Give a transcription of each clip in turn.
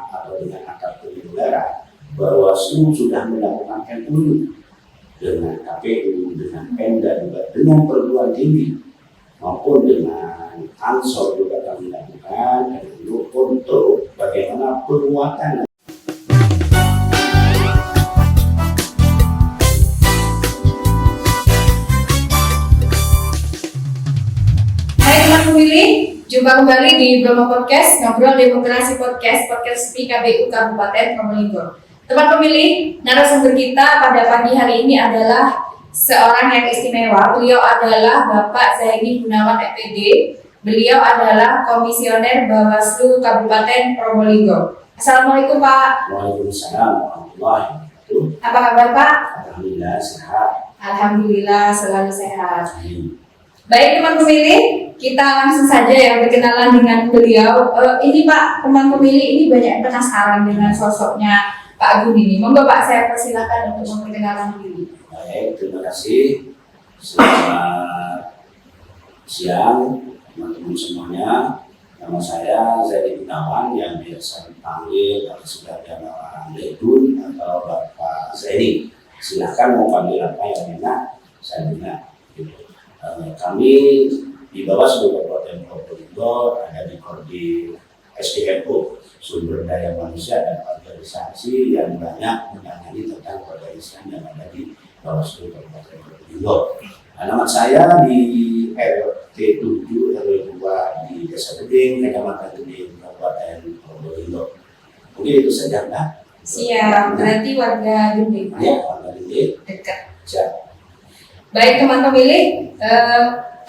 atau dengan aparatur negara, Bawaslu sudah melakukan MOU dengan KPU, dengan Pemda juga, dengan perguruan tinggi maupun dengan Ansor juga kami lakukan untuk bagaimana penguatan. Hai teman pemilih, jumpa kembali di Bromo Podcast, Ngobrol Demokrasi Podcast PKBU Kabupaten Probolinggo. Teman pemilih, narasumber kita pada pagi hari ini adalah seorang yang istimewa. Beliau adalah Bapak Zaini Gunawan MPD. Beliau adalah Komisioner Bawaslu Kabupaten Probolinggo. Assalamualaikum Pak. Waalaikumsalam warahmatullahi wabarakatuh. Apa kabar Pak? Alhamdulillah sehat. Alhamdulillah selalu sehat. Baik teman pemilih, kita langsung saja ya berkenalan dengan beliau. Ini Pak, teman pemilih ini banyak penasaran dengan sosoknya Pak Gun ini. Monggo Pak, saya persilakan untuk memperkenalkan diri. Baik, terima kasih. Selamat siang teman-teman semuanya. Nama saya Zaini Gunawan yang biasa dipanggil atau sudah dikenal Legun atau Bapak Zaini. Silakan mau panggil apa yang enak, saya dengar. Kami di Bawaslu Kabupaten Probolinggo ada di Kodim SDMO, Sumber Daya Manusia dan Organisasi, yang banyak menangani tentang organisasi yang ada di Bawaslu Kabupaten Probolinggo. Alamat saya di RT 7 RW 2 di Desa Geding, Kecamatan Geding, Kabupaten Probolinggo. Mungkin itu saja, Mbak. Siap, berarti warga Geding Pak? Ya, warga Geding. Dekat. Siap. Baik teman pemilih,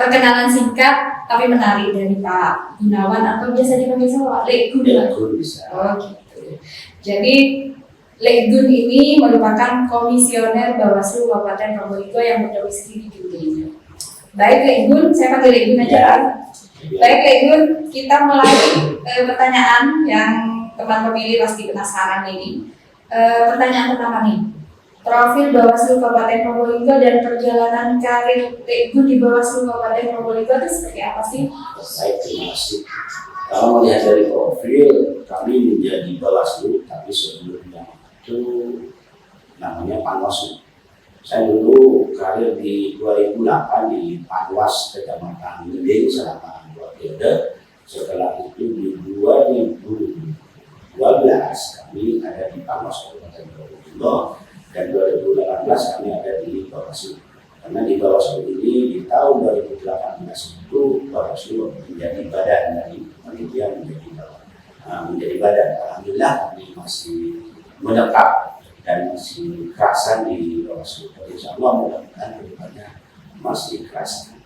perkenalan singkat tapi menarik dari Pak Gunawan atau biasa dipanggil sama Legun. Legun bisa. Oh gitu. Jadi Legun ini merupakan komisioner Bawaslu Kabupaten Probolinggo yang berdomisili di Geding. Baik Legun, saya panggil Legun aja. Ya. Baik Legun, kita mulai pertanyaan yang teman pemilih pasti penasaran ini. Pertanyaan pertama nih. Profil Bawaslu Kabupaten Probolinggo dan perjalanan karir Legun di Bawaslu Kabupaten Probolinggo itu seperti apa sih? Baik, terima kasih. Kalau melihat dari profil, kami menjadi Bawaslu, tapi sebelumnya itu namanya Panwaslu. Saya dulu karir di 2008 di Panwas Kecamatan Geding selama 2 periode. Setelah itu di 2012 kami ada di Panwas Kabupaten Probolinggo. Dan 2018 kami ada di Bawaslu. Karena di Bawaslu ini di tahun 2018 itu Bawaslu menjadi badan dari panitia menjadi badan. Alhamdulillah kami masih menetap dan masih kerasan di Bawaslu. Insya Allah mudah-mudahan kedepannya masih kerasan.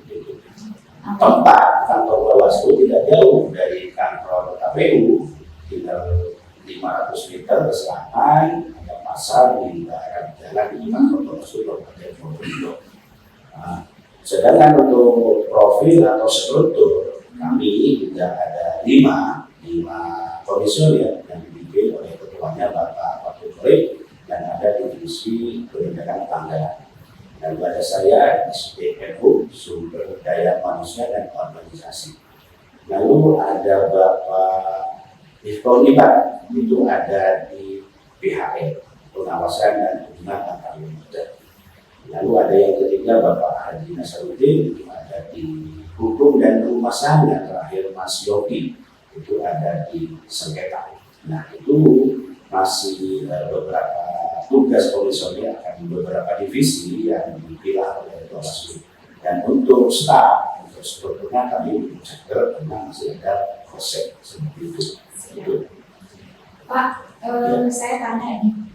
Tempat kantor Bawaslu tidak jauh dari kantor KPU, tinggal 500 meter ke selatan. Pasar di daerah jalan di kantor Bawaslu Kabupaten Probolinggo. Sedangkan untuk profil atau struktur kami juga ada 5 komisioner yang dipimpin oleh ketuanya Bapak Fatul Khoib dan ada divisi pendidikan tangga. Dan pada saya SDMO, Sumber Daya Manusia dan Organisasi. Lalu ada Bapak Ifkonibat, itu ada di PHE, pengawasan dan hubungan antar lembaga. Lalu ada yang ketiga Bapak Haji Nasaruddin, itu ada di hukum dan kehumasan. Yang terakhir Mas Yogi, itu ada di sengketa. Nah itu masih beberapa tugas komisioner akan beberapa divisi yang dipilah oleh Bawaslu. Dan untuk staf, untuk strukturnya kami belum sadar karena masih ada proses seperti itu. Pak, saya tanya ini.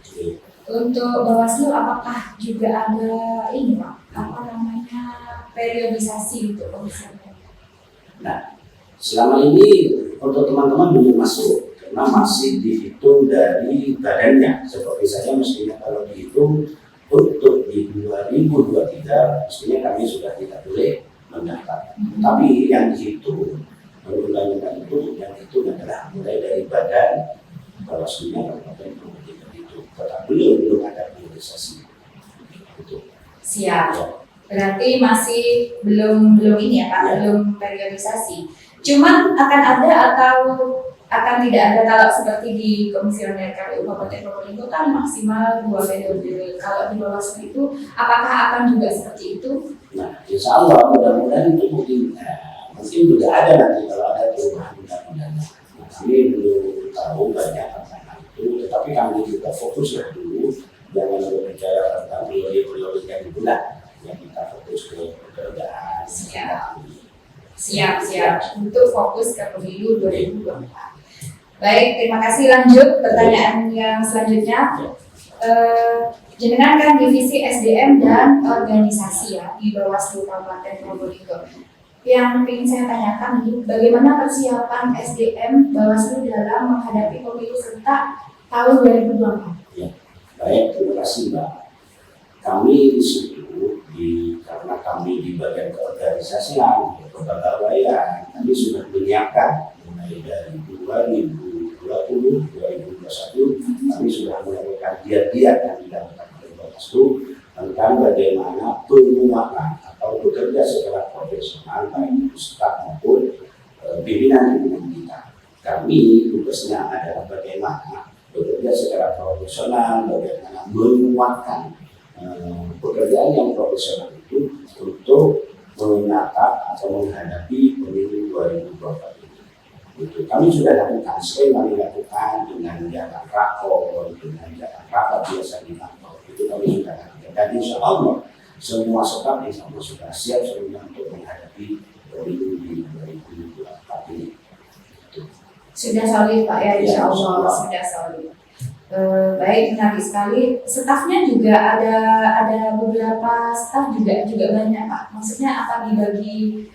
Untuk Bawaslu apakah juga ada ini Pak, apa namanya periodisasi untuk komisioner? Nah, selama ini untuk teman-teman belum masuk karena masih dihitung dari badannya. Seperti saya mestinya kalau dihitung untuk di 2023 mestinya kami sudah tidak boleh mendaftar. Tapi yang dihitung undang-undang itu yang adalah mulai dari badan Bawaslu-nya Kabupaten Probolinggo itu. Tetapi belum ada priorisasi. Siap. Berarti masih belum ini ya Pak, belum periodisasi. Cuman akan ada atau akan tidak ada kalau seperti di komisioner KPU Kabupaten Probolinggo kan maksimal 2 periode. Kalau di Bawaslu itu apakah akan juga seperti itu? Nah, insya Allah mudah-mudahan itu mungkin juga ada nanti kalau ada perubahan undang-undang. Nah, kami belum tahu banyak tentang itu, tetapi kami juga fokus dulu jangan berbicara tentang periode yang bulan, yang kita fokus ke pekerjaan. Siap untuk fokus ke pemilu 2024. Baik, terima kasih. Lanjut pertanyaan yang selanjutnya. Jenengan kan divisi SDM dan organisasi ya di Bawaslu Kabupaten Probolinggo. Yang ingin saya tanyakan ini, bagaimana persiapan SDM Bawaslu dalam menghadapi pemilu serentak tahun 2024? Ya, baik, terima kasih Mbak. Kami di situ karena kami di bagian keorganisasian, kepegawaian, kami sudah menyiapkan mulai dari 2020, 2021, kami sudah melakukan giat-giat yang dilakukan oleh Bawaslu tentang bagaimana penguatan atau bekerja secara profesional baik itu staf maupun pimpinan kita. Kami tugasnya adalah bagaimana bekerja secara profesional, bagaimana menguatkan pekerjaan yang profesional itu untuk menatap atau menghadapi pemilu 2024 ini. Itu kami sudah lakukan, sering kami lakukan dengan jalan rakor, dengan jalan rapat biasa di kantor. Itu kami sudah lakukan. Dan insya Allah semua staf insya Allah sudah siap semua untuk menghadapi pemilu di 2024 ini. Sudah solid Pak ya, insya Allah sudah solid. Baik, menarik sekali. Stafnya juga ada beberapa staf juga banyak Pak. Maksudnya apa dibagi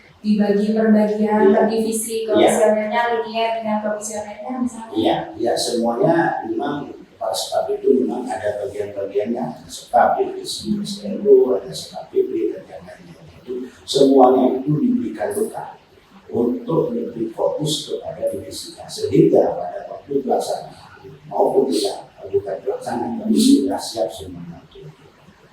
per bagian, per divisi, komisionernya, linier dengan komisionernya misalnya? Iya, semuanya memang para staf itu memang ada bagian-bagiannya. Ada staf divisi SDO, ada staf PP dan yang lainnya. Itu semuanya itu diberikan bekal untuk lebih fokus kepada divisinya, sehingga pada waktu pelaksanaan maupun tidak bukan pelaksanaan kami sudah siap semuanya.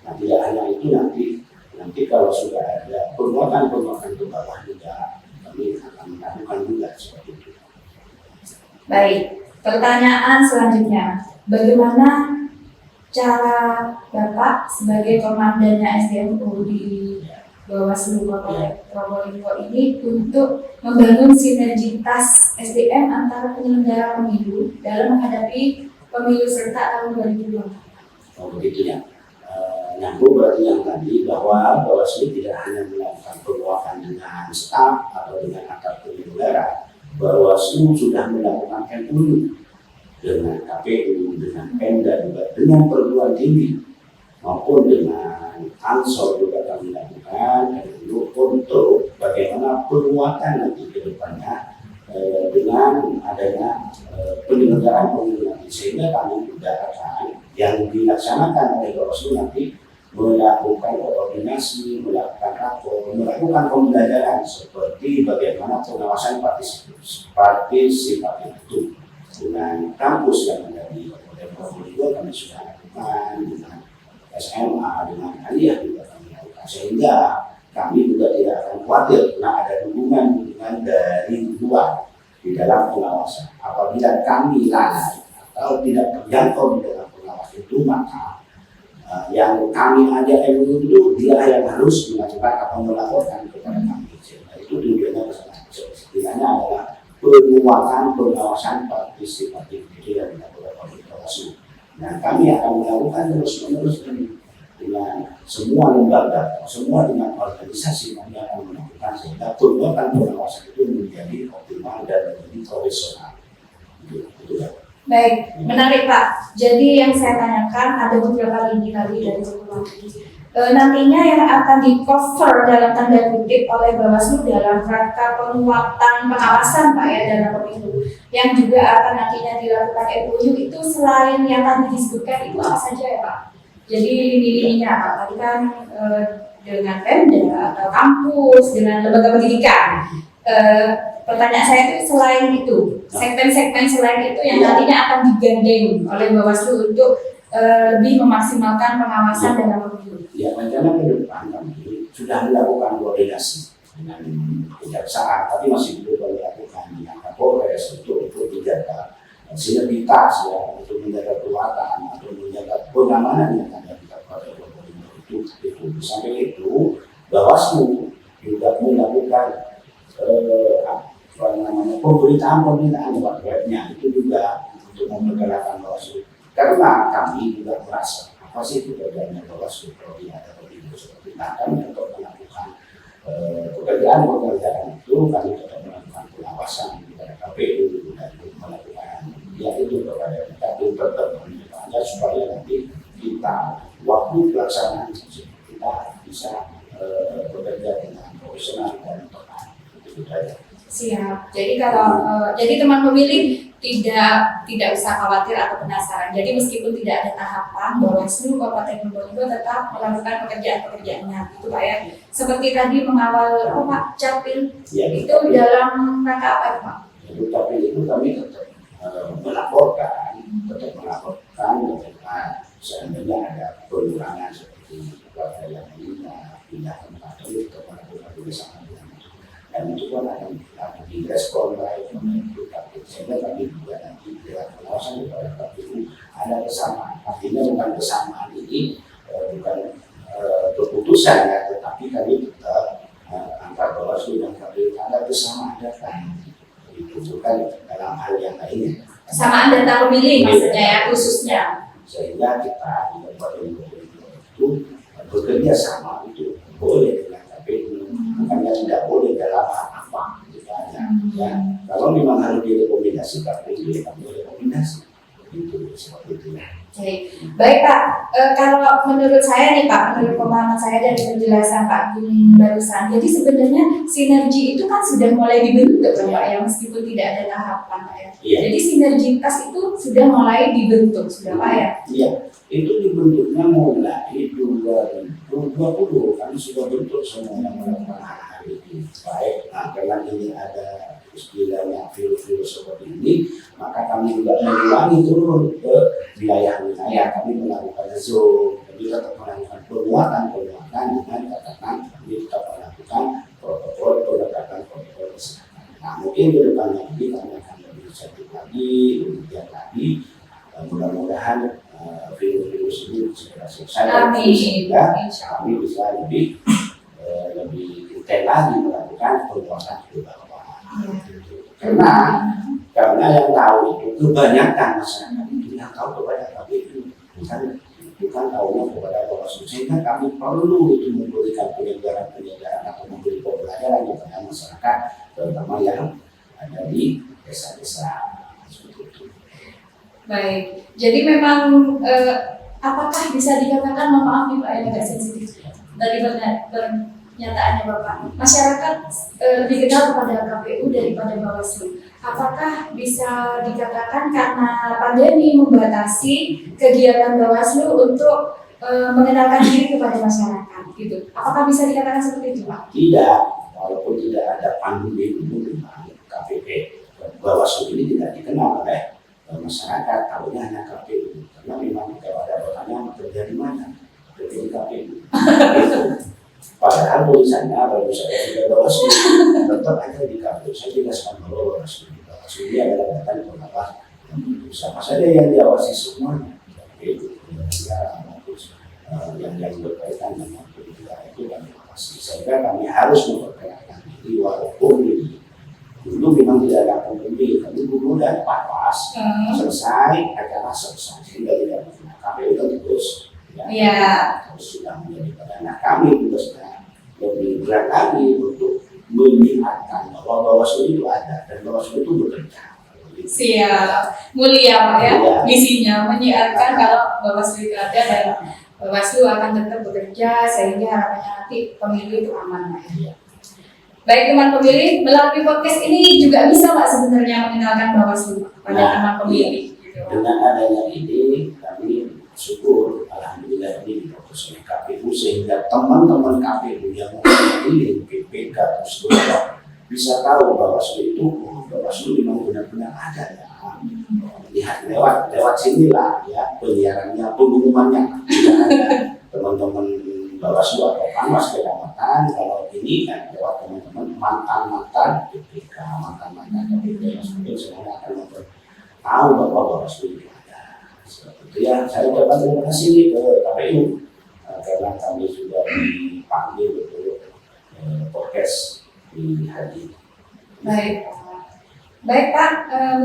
Nah, tidak hanya itu nanti kalau sudah ada penguatan ke bawah juga kami akan melakukan juga seperti itu. Baik, pertanyaan selanjutnya, bagaimana cara Bapak sebagai komandannya SDMU di Bawaslu Kabupaten Probolinggo ini untuk membangun sinergitas SDM antara penyelenggara pemilu dalam menghadapi pemilu serentak tahun 2024? Oh begitu ya. Nyambung berarti yang tadi bahwa Bawaslu tidak hanya melakukan penguatan dengan staf atau dengan akar penyelenggara. Bawaslu sudah melakukan MOU dengan KPU, dengan Pemda juga, dengan perguruan tinggi maupun dengan Ansor juga kami lakukan untuk bagaimana penguatan nanti ke depannya dengan adanya penyelenggaraan pemilu nanti, sehingga kami juga akan yang dilaksanakan oleh Bawaslu nanti melakukan koordinasi, melakukan rapor, melakukan pembelajaran seperti bagaimana pengawasan partisipatif itu dengan kampus yang ada di Kabupaten Probolinggo kami sudah lakukan, dengan SMA, dengan aliyah juga kami lakukan, sehingga kami juga tidak akan khawatir karena ada dukungan dari luar di dalam pengawasan. Apabila kami lalai atau tidak terjangkau di dalam pengawasan itu, maka yang kami ajak MOU itu dia yang harus mengajukan atau melaporkan kepada kami. Nah, itu tujuannya setidaknya adalah penguatan pengawasan partisipatif itu yang dilakukan oleh Bawaslu. Nah, kami akan melakukan terus-menerus dengan semua lembaga, semua dengan organisasi kami akan melakukan sehingga penguatan pengawasan itu menjadi optimal dan menjadi profesional. Itu. Baik, menarik Pak. Jadi yang saya tanyakan ada beberapa lini tadi dari Bapak. Nantinya yang akan di-cover dalam tanda kutip oleh Bawaslu dalam rangka penguatan pengawasan Pak ya dalam pemilu, yang juga akan nantinya dilakukan MOU itu selain yang tadi disebutkan itu apa saja ya Pak? Jadi lini-lininya Pak, tadi kan dengan Pemda atau kampus, dengan lembaga pendidikan. Pertanyaan saya itu selain itu, segmen-segmen selain itu yang nantinya akan digandeng oleh Bawaslu untuk lebih memaksimalkan pengawasan dalam pemilu. Ya, rencana ke depan kami sudah melakukan koordinasi dengan kejaksaan, tapi masih belum melakukan dengan Kapolres untuk 3 menjaga sinergitas ya, untuk menjaga kekuatan atau menjaga pengamanan yang ada di Kabupaten Probolinggo itu. Sampai itu Bawaslu juga melakukan pemberitaan lewat webnya itu juga untuk memperkenalkan Bawaslu, karena kami juga merasa apa sih pekerjaannya Bawaslu kalau di ada Probolinggo seperti itu. Kami tetap melakukan pekerjaan itu, kami tetap melakukan pengawasan kepada KPU dan melakukan ya itu kepada KPU, tetap menjaga supaya nanti kita waktu pelaksanaan kita bisa bekerja dengan profesional dan tepat. Itu saja. Siap. Jadi kalau jadi teman pemilih tidak usah khawatir atau penasaran. Jadi meskipun tidak ada tahapan, Bawaslu Kabupaten Probolinggo tetap melakukan pekerjaan-pekerjaannya, gitu Pak ya. Seperti tadi mengawal Pak Capil, Ya, itu dalam rangka apa Pak? Tapi itu kami tetap melaporkan ketika seandainya ada pengurangan seperti warga yang pindah tempat itu tetap melakukan bersama dengan itu. Dan itu kan akan direspon baik oleh KPU. Sehingga kami juga nanti dengan pengawasan kepada KPU ada kesamaan. Artinya bukan kesamaan ini bukan keputusan ya, tetapi kami tetap antar Bawaslu dan KPU ada kesamaan data. Itu bukan dalam hal yang lainnya. Kesamaan data pemilih maksudnya ya, khususnya. Sehingga kita di Kabupaten Probolinggo itu bekerja sama itu boleh dengan KPU, bukannya tidak boleh dalam hal apa gitu aja. Ya, kalau memang harus direkomendasi KPU, ya kami rekomendasi. Itu seperti itu ya. Baik Pak, kalau menurut saya nih Pak, menurut pemahaman saya dari penjelasan Pak Gun barusan, jadi sebenarnya sinergi itu kan sudah mulai dibentuk Pak ya, meskipun tidak ada tahapan Pak ya. Iya. Jadi sinergitas itu sudah mulai dibentuk, sudah Pak ya? Iya, itu dibentuknya mulai 2020, kami sudah bentuk semua yang melakukan hal itu. Baik, karena ini ada istilahnya virus seperti ini, maka kami juga mengulangi turun ke wilayah-wilayah. Kami melakukan Zoom, kami tetap melakukan penguatan dengan catatan kami tetap melakukan protokol penegakan protokol kesehatan. Nah, mungkin ke depannya ini kami akan lebih sensitif lagi, lebih giat lagi. Mudah-mudahan virus ini segera selesai. Sehingga kami bisa lebih detail lagi melakukan penguatan kebawahan. Karena yang tahu itu kebanyakan masyarakat itu yang tahu kepada kami itu bukan tahunya kepada Bawaslu. Sehingga kami perlu itu memberikan penyegaran atau memberi pembelajaran kepada masyarakat, terutama yang ada di desa-desa seperti itu. Baik, jadi memang apakah bisa dikatakan, mohon maaf nih Pak yang agak sensitif dari pernyataannya Bapak, masyarakat lebih kenal kepada KPU daripada Bawaslu. Apakah bisa dikatakan karena pandemi membatasi kegiatan Bawaslu untuk mengenalkan diri kepada masyarakat, gitu? Apakah bisa dikatakan seperti itu Pak? Tidak, walaupun tidak ada pandemi itu memang KPP Bawaslu ini tidak dikenal oleh masyarakat, tahunya hanya KPU. Karena memang kalau ada pertanyaan kerja di mana, kerja di KPU. Padahal tulisannya baru saya tidak Bawaslu, tetap ada di KPU. Saya jelaskan bahwa Bawaslu ini adalah data beberapa sama saja yang diawasi semuanya. KPU, yang berkaitan dengan pendidikan itu kami awasi. Sehingga kami harus memperkenalkan diri walaupun dulu memang tidak ada pandemi, tapi dulu dan pas selesai acara selesai sehingga tidak menggunakan KPU kan terus terus sudah menjadi padana. Kami tugasnya lebih berat lagi untuk mengingatkan bahwa Bawaslu itu ada dan Bawaslu itu bekerja. Siap, mulia Pak ya, misinya menyiarkan kalau Bawaslu itu ada dan Bawaslu akan tetap bekerja sehingga harapannya nanti pemilu itu aman Pak ya. Baik teman pemilih, melalui podcast ini juga bisa Pak sebenarnya mengenalkan Bawaslu pada teman pemilih. Dengan adanya ini kami syukur alhamdulillah ini diproses oleh KPU sehingga teman-teman KPU yang memilih PPK terus bisa tahu Bawaslu itu Bawaslu memang benar-benar ada ya. Lihat lewat sinilah ya penyiarannya, pengumumannya. Teman-teman Bawaslu atau Panwas Kecamatan, kalau ini kan lewat teman-teman mantan PPK, mantan KPU, semuanya akan tahu bahwa Bawaslu itu ada. Seperti itu ya, saya ucapkan terima kasih ke KPU karena kami sudah dipanggil untuk podcast di hari ini. Baik, baik Pak,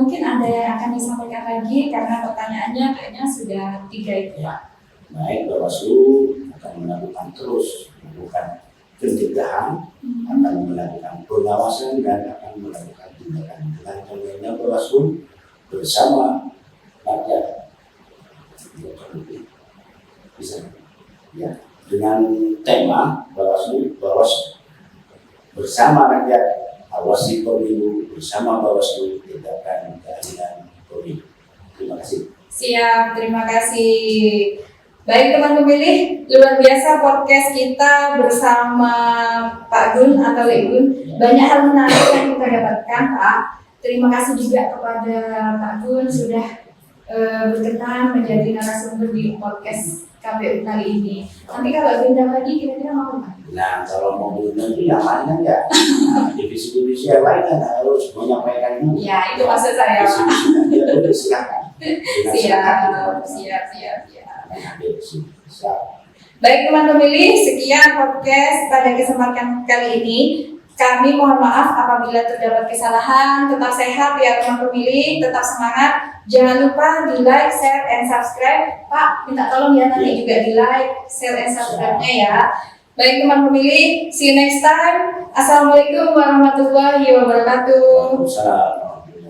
mungkin ada yang akan disampaikan lagi karena pertanyaannya kayaknya sudah 3 itu Pak. Baik, Bawaslu akan melakukan pencegahan, akan melakukan pengawasan dan akan melakukan tindakan. Dengan contohnya Bawaslu bersama rakyat bisa ya dengan tema Bawaslu bersama rakyat awasi pemilu, bersama Bawaslu tegakkan keadilan pemilu. Terima kasih. Siap, terima kasih. Baik teman pemilih, luar biasa podcast kita bersama Pak Gun atau Igun. Banyak hal menarik yang kita dapatkan Pak. Terima kasih juga kepada Pak Gun sudah berkenan menjadi narasumber di podcast KPU kali ini. Nanti kalau diundang lagi kira-kira mau Pak? Nah, kalau mau diundang itu yang lain kan ya, divisi-divisi yang lain kan harus menyampaikan dulu. Ya, itu maksud saya Pak. Divisi-divisi ya udah silakan. Siap. Baik teman pemilih, sekian podcast pada kesempatan kali ini. Kami mohon maaf apabila terdapat kesalahan. Tetap sehat ya teman pemilih, tetap semangat. Jangan lupa di like, share, and subscribe. Pak, minta tolong ya nanti juga di like, share, and subscribe-nya ya. Baik teman pemilih, see you next time. Assalamualaikum warahmatullahi wabarakatuh. Waalaikumsalam.